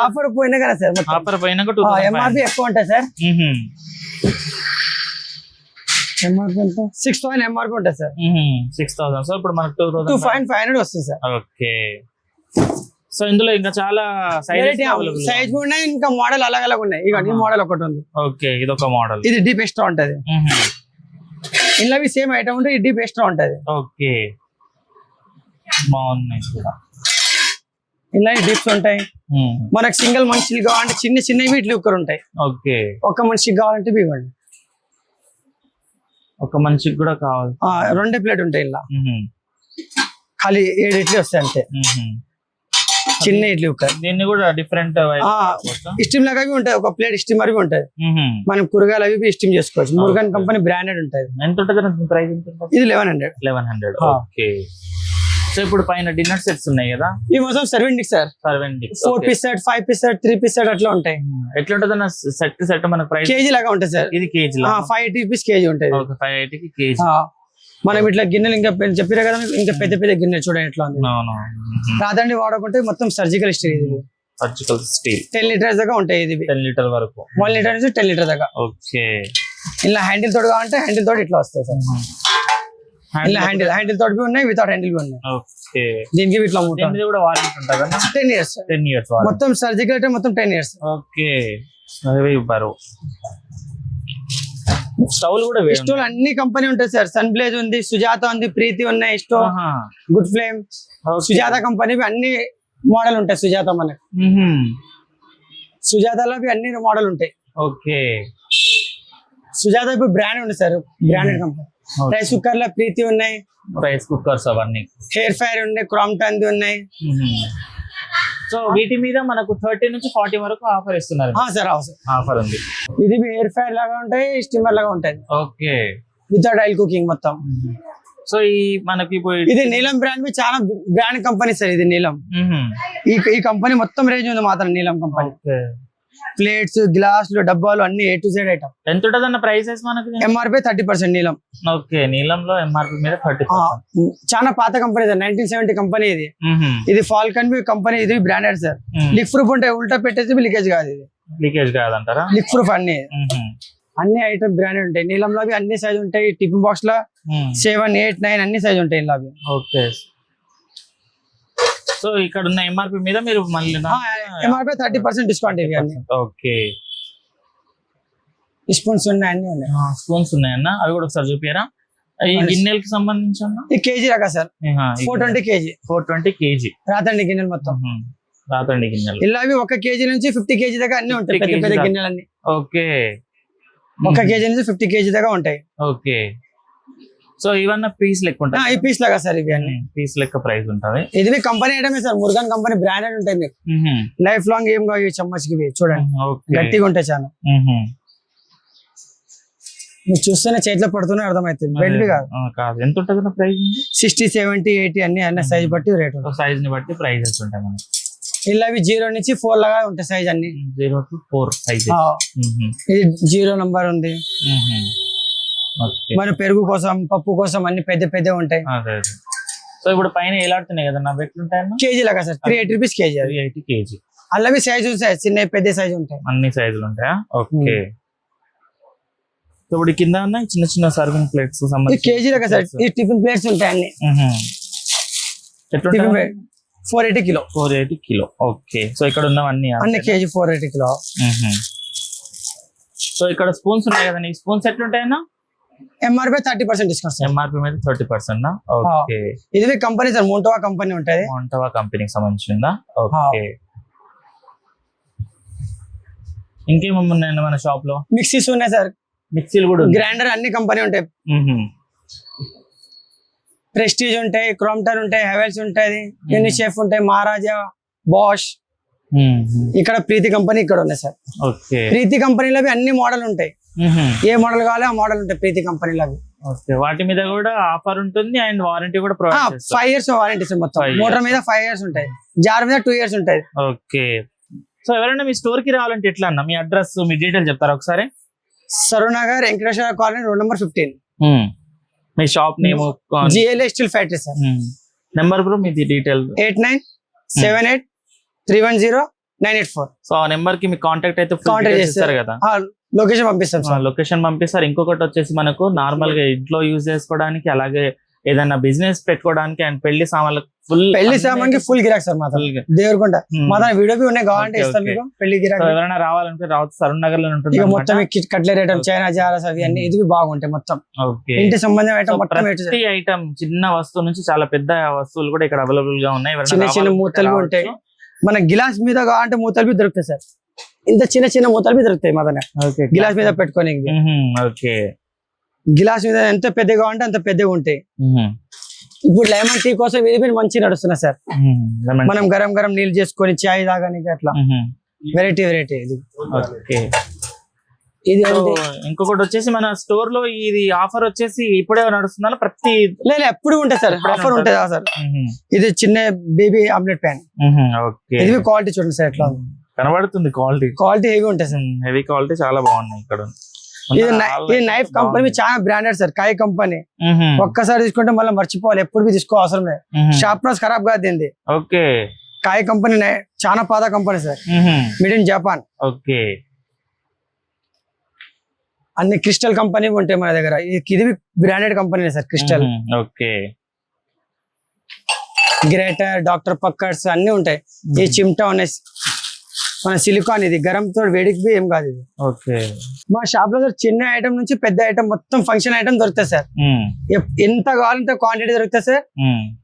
Speaker 2: ఆఫర్ పోయినా కదా సార్,
Speaker 1: ఆఫర్ పోయినాక
Speaker 2: ఎంఆర్పి ఎక్కువ ఉంటాయి సార్. ఎంఆర్పి ఎంత? 6000 ఎంఆర్పి ఉంటుంది సార్.
Speaker 1: 6000. సో ఇప్పుడు మనకు
Speaker 2: 2500 వస్తుంది సార్.
Speaker 1: ఓకే, సో ఇందులో ఇంకా చాలా
Speaker 2: సైజ్ ఉన్నాయి, ఇంకా మోడల్ అలాగ ఉన్నాయి. ఇక ఈ మోడల్ ఒకటి ఉంది.
Speaker 1: ఓకే, ఇది ఒక మోడల్.
Speaker 2: ఇది డీప్ ఎక్స్ట్రా ఉంటది. ఇలా సేమ్ ఐటమ్ ఉంటే డీప్ ఎక్స్ట్రా ఉంటది.
Speaker 1: ఓకే, బాగున్నాయి కూడా.
Speaker 2: ఇలా డిప్స్ ఉంటాయి. మనకు సింగిల్ మనిషికి కావాలంటే చిన్న చిన్నవి ఇడ్లీ కుక్కర్ ఉంటాయి.
Speaker 1: ఓకే,
Speaker 2: ఒక మనిషికి కావాలంటే ఇవ్వండి.
Speaker 1: ఒక మనిషికి కూడా కావాలి.
Speaker 2: 2 ప్లేట్ ఉంటాయి ఇలా, ఖాళీ 7 ఇడ్లీ వస్తాయి అంతే. చిన్న ఇడ్లీ కుక్కర్.
Speaker 1: దీన్ని కూడా డిఫరెంట్
Speaker 2: స్టీమ్ లాగా ఉంటాయి, ఒక ప్లేట్ స్టీమర్ ఉంటాయి. మనం కూరగాయలు అవి స్టీమ్ చేసుకోవచ్చు. మురుగన్ కంపెనీ బ్రాండెడ్ ఉంటుంది.
Speaker 1: ఎంత ఉంటుంది ప్రైస్?
Speaker 2: ఇది 1100.
Speaker 1: ఓకే, సో ఇప్పుడు పైన డిన్నర్ సెట్స్ ఉన్నాయి కదా,
Speaker 2: ఈ మొత్తం serving dish sir. 4 piece set, 5 piece set, 3 piece set అట్లా ఉంటాయి.
Speaker 1: ఎట్లా ఉంటుంది సెట్? మన ప్రైస్
Speaker 2: కేజీ లాగా ఉంటుంది సార్.
Speaker 1: ఇది కేజీ
Speaker 2: 580 రూపీస్ కేజీ ఉంటుంది.
Speaker 1: 580 కేజీ.
Speaker 2: మనం ఇట్లా గిన్నెలు ఇంకా చెప్పారు కదా, ఇంకా పెద్ద పెద్ద గిన్నెలు చూడండి ఎట్లా ఉంది. రాదండి వాడకుంటే మొత్తం సర్జికల్ స్టీల్. ఇది
Speaker 1: సర్జికల్ స్టీల్
Speaker 2: 10 లీటర్స్ దాకా ఉంటాయి. ఇది
Speaker 1: 10 లీటర్ వరకు,
Speaker 2: 1 లీటర్ నుంచి 10 లీటర్ దాకా.
Speaker 1: ఓకే,
Speaker 2: ఇలా హ్యాండిల్ తోడు కావాలంటే హ్యాండిల్ తోడు ఇట్లా వస్తాయి సార్. ఇలా హ్యాండిల్ తోడు ఉన్నాయి, వితౌట్ హ్యాండిల్ ఉన్నాయి.
Speaker 1: ఓకే,
Speaker 2: దీనికి ఇట్లా
Speaker 1: కూడా వారంటీ ఉంటుంది.
Speaker 2: 10 ఇయర్స్.
Speaker 1: 10 ఇయర్స్
Speaker 2: మొత్తం సర్జికల్ అంటే మొత్తం 10 ఇయర్స్.
Speaker 1: ఓకే, స్టవ్ కూడా
Speaker 2: స్టవ్ అన్ని కంపెనీ ఉంటాయి సార్. సన్ బ్లేజ్ ఉంది, సుజాత ఉంది, ప్రీతి ఉన్నాయి, stove good flame, Sujatha company అన్ని మోడల్ ఉంటాయి. సుజాత మనకి సుజాతలో అన్ని మోడల్ ఉంటాయి.
Speaker 1: ఓకే,
Speaker 2: సుజాత ఇప్పుడు బ్రాండ్ ఉంది sir, branded company. Rice cooker లో ప్రీతి ఉన్నాయి,
Speaker 1: రైస్ కుక్కర్స్ అవన్నీ,
Speaker 2: హెయిర్ ఫైర్ ఉన్నాయి, క్రాంప్టన్ ఉన్నాయి.
Speaker 1: సో వీటి మీద మనకు 30 నుంచి 40 వరకు ఆఫర్ ఇస్తున్నారు
Speaker 2: సార్.
Speaker 1: ఆఫర్ ఉంది.
Speaker 2: ఇది హెయిర్ ఫైర్ లాగా ఉంటాయి, స్టీమర్ లాగా ఉంటాయి.
Speaker 1: ఓకే,
Speaker 2: వితౌట్ ఆయిల్ కుకింగ్ మొత్తం.
Speaker 1: సో ఈ మనకి
Speaker 2: ఇది నీలం బ్రాండ్ చాలా బ్రాండ్ కంపెనీ సార్. ఇది నీలం, ఈ కంపెనీ మొత్తం రేంజ్ ఉంది మాత్రం నీలం కంపెనీ. ప్లేట్స్, గ్లాసులు, డబ్బాలు అన్ని A to Z ఐటమ్.
Speaker 1: ఎంత ఉంటుంది అన్న ప్రైసెస్ మనకి?
Speaker 2: ఎంఆర్పి 30% నీలం.
Speaker 1: ఓకే, నీలంలో ఎంఆర్పి మీద 30%.
Speaker 2: చాలా పాత కంపెనీ సార్, 1970 కంపెనీ ఇది. ఇది ఫాల్కన్ కంపెనీ, ఇది బ్రాండెడ్ సార్. లీక్ ప్రూఫ్ ఉంటాయి, ఉల్టా పెట్టేసి లీకేజ్ కాదు. ఇది
Speaker 1: లీకేజ్ కాదంటారా?
Speaker 2: లీక్ ప్రూఫ్ అన్ని ఐటమ్ బ్రాండెడ్ ఉంటాయి. నీలంలో అన్ని సైజ్ ఉంటాయి. టిఫిన్ బాక్స్ లో 7, 8, 9 అన్ని సైజ్ ఉంటాయి ఇలా.
Speaker 1: ఓకే, సో ఇక్కడ ఉన్న ఎంఆర్పి మీద మీరు మళ్ళీ
Speaker 2: ఎంఆర్పీ 30% డిస్కౌంట్ ఇవి అన్ని.
Speaker 1: ఓకే.
Speaker 2: స్పూన్స్ ఉన్నాయి, అన్ని ఉన్నాయి.
Speaker 1: స్పూన్స్ ఉన్నాయన్న, అవి కూడా ఒకసారి చూపియరా? ఈ గిన్నెలకి సంబంధించి
Speaker 2: ఈ కేజీ రకా సార్, 420 కేజీ.
Speaker 1: 420 కేజీ
Speaker 2: రాతండి గిన్నెలు మొత్తం.
Speaker 1: రాతండి గిన్నెలు
Speaker 2: ఇలా అవి 1 కేజీ నుంచి 50 కేజీ దాకా అన్ని ఉంటాయి, పెద్ద పెద్ద గిన్నెలు అన్ని.
Speaker 1: ఓకే.
Speaker 2: 1 కేజీ నుంచి 50 కేజీ దాకా ఉంటాయి.
Speaker 1: ఓకే. సో ఇవన్నీ పీస్ లెక్క ఉంటాయి.
Speaker 2: ఈ పీస్ లాగా సార్, ఇవి అన్ని
Speaker 1: పీస్ లెక్క ప్రైస్ ఉంటుంది.
Speaker 2: ఇది కంపెనీ ఐటమే సార్, మురుగన్ కంపెనీ బ్రాండెడ్ ఉంటాయి మీకు. లైఫ్ లాంగ్ ఏం కావు చమ్మచ్కి చూడండి, గట్టిగా ఉంటాయి చాలా. మీరు చూస్తేనే చేతిలో పడుతూనే అర్థమవుతుంది, బెల్ట్ కాదు.
Speaker 1: ఎంత ఉంటుంది ప్రైస్?
Speaker 2: 60, 70, 80 అన్ని సైజ్ బట్టి రేట్.
Speaker 1: సైజ్ ని బట్టి ప్రైజెస్ ఉంటాయి మనకి.
Speaker 2: ఇలా 0 నుంచి 4 లాగా ఉంటాయి సైజ్ అన్ని.
Speaker 1: 0 to 4 సైజ్.
Speaker 2: ఇది 0 నంబర్ ఉంది. మరి పెరుగు కోసం, పప్పు కోసం అన్ని పెద్ద పెద్ద ఉంటాయి.
Speaker 1: సో ఇప్పుడు పైన ఎలాడుతున్నాయి కదా, నా ఎట్లుంటాయన్న?
Speaker 2: కేజీ లాగా సార్, 380 రూపీస్ కేజీ.
Speaker 1: 380 కేజీ.
Speaker 2: అలావి సైజ్ ఉంటాయి, చిన్న పెద్ద సైజ్ ఉంటాయి,
Speaker 1: అన్ని సైజులు ఉంటాయా? ఓకే. సో ఇప్పుడు కింద ఉన్నాయి చిన్న చిన్న సర్వింగ్ ప్లేట్స్
Speaker 2: కేజీ లాగా సార్. ఈ టిఫిన్ ప్లేట్స్ ఉంటాయి అన్ని. 480 కిలో.
Speaker 1: 480 కిలో. ఓకే. సో ఇక్కడ ఉన్నవన్నీ
Speaker 2: అన్ని కేజీ 480 కిలో.
Speaker 1: సో ఇక్కడ స్పూన్స్ ఉన్నాయి కదా, ఈ స్పూన్స్ ఎట్లుంటాయన్నా?
Speaker 2: MRP 30% discount.
Speaker 1: ఎంఆర్పీ మీద 30%. ఓకే.
Speaker 2: ఇది కంపెనీ సార్, మోంటోవా కంపెనీ ఉంటది.
Speaker 1: మోంటోవా కంపెనీకి సంబంధించిందా? ఓకే. ఇంకేమేమి ఉన్నాయండి మన షాప్ లో?
Speaker 2: మిక్సీస్ ఉన్నాయి సార్,
Speaker 1: మిక్సీలు కూడా,
Speaker 2: గ్రైండర్ అన్ని కంపెనీ ఉంటాయి. ప్రెస్టీజ్ ఉంటాయి, క్రాంప్టన్ ఉంటాయి, హెవెల్స్ ఉంటాయి, యూనిషెఫ్ ఉంటాయి, మహారాజా, బాష్. ఇక్కడ ప్రీతి కంపెనీ ఇక్కడ ఉన్నాయి సార్.
Speaker 1: ఓకే.
Speaker 2: ప్రీతి కంపెనీలో అన్ని మోడల్ ఉంటాయి, ఏ మోడల్ కావాలో ఆ మోడల్ ఉంటాయి ప్రీతి కంపెనీలో.
Speaker 1: వాటి మీద కూడా ఆఫర్ ఉంటుంది అండ్ వారంటీ కూడా ప్రొవైడ్ చేస్తారు.
Speaker 2: 5 years వారంటీ సార్. మొత్తం మోటార్ మీద 5 years ఉంటాయి, జార్ మీద 2 years ఉంటాయి.
Speaker 1: ఓకే. సో ఎవరైనా మీ స్టోర్ కి రావాలంటే ఎట్లా అన్న? మీ అడ్రస్, మీ డీటెయిల్ చెప్తారా ఒకసారి?
Speaker 2: Saroornagar Venkateswara colony, road number 15.
Speaker 1: మీ shop name?
Speaker 2: GLA steel factory sir.
Speaker 1: Number bro మీది డీటెయిల్?
Speaker 2: 8978310984.
Speaker 1: సో ఆ నెంబర్ కి మీ కాంటాక్ట్ అయితే చేస్తారు కదా,
Speaker 2: లొకేషన్ పంపిస్తాం సార్.
Speaker 1: లొకేషన్ పంపిస్తారు. ఇంకొకటి వచ్చేసి మనకు నార్మల్ గా ఇంట్లో యూజ్ చేసుకోవడానికి, అలాగే ఏదైనా బిజినెస్ పెట్టుకోవడానికి అండ్ పెళ్లి సామాన్లకు
Speaker 2: పెళ్లి సామాన్కి ఫుల్ గిరాక్ సార్. మాత్రం దేవరకొండ మాత్రం వీడియో ఉన్నాయి కావాలంటే ఇస్తాం మీకు. పెళ్లి గిరాక్
Speaker 1: ఎవరైనా రావాలంటే రావచ్చు, సరూర్ నగర్ లో ఉంటుంది.
Speaker 2: ఇక మొత్తం కట్లెట్ ఐటమ్, చైనా జారాస్ అవి అన్ని ఇది బాగుంటాయి మొత్తం. ఇంటి సంబంధం ఐటమ్ మొత్తం.
Speaker 1: ప్రతి ఐటమ్ చిన్న వస్తువు నుంచి చాలా పెద్ద వస్తువులు కూడా ఇక్కడ అవైలబుల్ గా ఉన్నాయి.
Speaker 2: చిన్న చిన్న మూతలు ఉంటాయి, మన గిలాస్ మీద కావాలంటే మూతలు మీద దొరుకుతాయి సార్. ఇంత చిన్న చిన్న మూతలు మీద దొరుకుతాయి మాత్రం గిలాస్ మీద పెట్టుకోని. గిలాస్ మీద ఎంత పెద్దగా కావాలంటే అంత పెద్దగా ఉంటాయి. ఇప్పుడు లెమన్ టీ కోసం ఇది మంచి నడుస్తున్నా సార్. మనం గరం గరం నీళ్ళు చేసుకొని చాయ్ తాగానికి అట్లా వెరైటీ వెరైటీ. ఇది
Speaker 1: ఇంకొకటి వచ్చేసి మన స్టోర్ లో ఇది ఆఫర్ వచ్చేసి ఇప్పుడే నడుస్తుందా? ప్రతి
Speaker 2: లేదు ఎప్పుడు ఉంటాయి సార్, ఆఫర్ ఉంటుంది సార్. ఇది చిన్న బేబీ ఆమ్లెట్ ప్యాన్. ఇది క్వాలిటీ చూడండి సార్ ఎట్లా
Speaker 1: కనబడుతుంది. క్వాలిటీ
Speaker 2: హెవీ ఉంటాయి సార్,
Speaker 1: హెవీ క్వాలిటీ చాలా బాగున్నాయి ఇక్కడ.
Speaker 2: ఇది నైఫ్ కంపెనీ చాలా బ్రాండెడ్ సార్, కాయ్ కంపెనీ. ఒక్కసారి తీసుకుంటే మళ్ళీ మర్చిపోవాలి, ఎప్పుడు తీసుకో అవసరం లేదు. షార్ప్నెస్ ఖరాబ్ కాదు దీనిది.
Speaker 1: ఓకే.
Speaker 2: కాయ్ కంపెనీ చాలా పాత company sir, made in Japan.
Speaker 1: Okay.
Speaker 2: అన్ని క్రిస్టల్ కంపెనీ ఉంటాయి మన దగ్గర. ఇది branded company sir, crystal.
Speaker 1: Okay.
Speaker 2: Grater, డాక్టర్ పక్కర్స్ అన్ని ఉంటాయి. ఈ చిమ్టా ఉన్నాయి, మన సిలికాన్. ఇది గరంతో వేడికి ఏం కాదు ఇది.
Speaker 1: ఓకే.
Speaker 2: మా షాప్ లో చిన్న ఐటమ్ నుంచి పెద్ద ఐటమ్ మొత్తం ఫంక్షన్ ఐటమ్ దొరుకుతాయి సార్. ఎంత కావాలంటే క్వాంటిటీ దొరుకుతాయి సార్.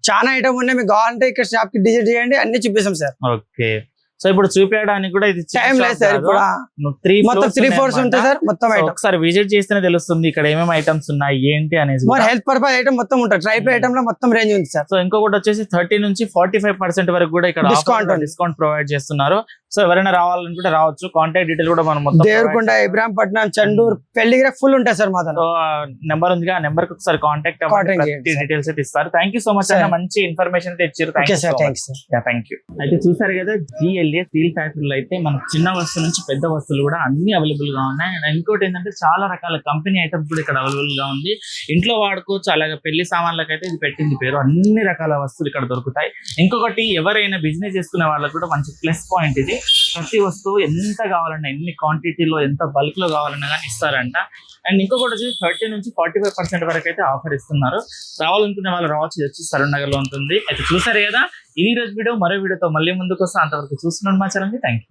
Speaker 2: చాలా ఐటమ్ ఉన్నాయి, మీకు కావాలంటే ఇక్కడ షాప్ కి డిజైన్ చేయండి, అన్ని చూపిస్తాం సార్.
Speaker 1: ఓకే. సో ఇప్పుడు చూపించడానికి కూడా ఇది
Speaker 2: టైం లేదు సార్. ఇప్పుడు మొత్తం 3 floors ఉంటాయి సార్ మొత్తం.
Speaker 1: ఒకసారి విజిట్ చేస్తేనే తెలుస్తుంది ఇక్కడ ఏమేమి ఐటమ్స్ ఉన్నాయి ఏంటి అనేది.
Speaker 2: మరి హెల్త్ పర్పస్ ఐటమ్ మొత్తం ఉంటుంది, ట్రైపే ఐటమ్ లో మొత్తం రేంజ్ ఉంది సార్.
Speaker 1: సో ఇంకొకటి వచ్చేసి 30 నుంచి 45% వరకు కూడా ఇక్కడ డిస్కౌంట్ ప్రొవైడ్ చేస్తున్నారు. సో ఎవరైనా రావాలనుకుంటే రావచ్చు. కాంటాక్ట్ డీటెయిల్ కూడా మనం మొత్తం
Speaker 2: దేవరకొండ, ఇబ్రాహీంపట్నం, చండూర్, పెళ్లిగిర ఫుల్ ఉంటాయి సార్ మా దగ్గర.
Speaker 1: నెంబర్ ఉంది, ఆ నెంబర్ కి ఒకసారి కాంటాక్ట్ డీటెయిల్స్ అయితే ఇస్తారు. థ్యాంక్ యూ సో మచ్ అన్న, మంచి ఇన్ఫర్మేషన్ అయితే ఇచ్చారు. Thank you. అయితే చూసారు కదా, GLA స్టీల్ ఫ్యాక్టరీలో అయితే మనకు చిన్న వస్తువు నుంచి పెద్ద వస్తువులు కూడా అన్ని అవైలబుల్ గా ఉన్నాయి. అండ్ ఇంకోటి ఏంటంటే చాలా రకాల కంపెనీ ఐటమ్స్ కూడా ఇక్కడ అవైలబుల్ గా ఉంది. ఇంట్లో వాడుకోవచ్చు, అలాగే పెళ్లి సామాన్లకు అయితే ఇది పెట్టింది పేరు. అన్ని రకాల వస్తువులు ఇక్కడ దొరుకుతాయి. ఇంకొకటి ఎవరైనా బిజినెస్ చేసుకునే వాళ్ళకి కూడా మంచి ప్లస్ పాయింట్ ఇది. ప్రతి వస్తువు ఎంత కావాలన్నా, ఎన్ని క్వాంటిటీలో, ఎంత బల్క్ లో కావాలన్నా కానీ ఇస్తారంట. అండ్ ఇంకొకటి వచ్చి 30 నుంచి 45% వరకు అయితే ఆఫర్ ఇస్తున్నారు. రావాలనుకునే వాళ్ళు రావచ్చు. ఇది వచ్చి సరూర్ నగర్ లో ఉంటుంది. అయితే చూసారు కదా, ఈ రోజు వీడియో. మరో వీడియోతో మళ్ళీ ముందుకు వస్తా. అంతవరకు చూస్తున్నాను మా ఛానల్. Thank you.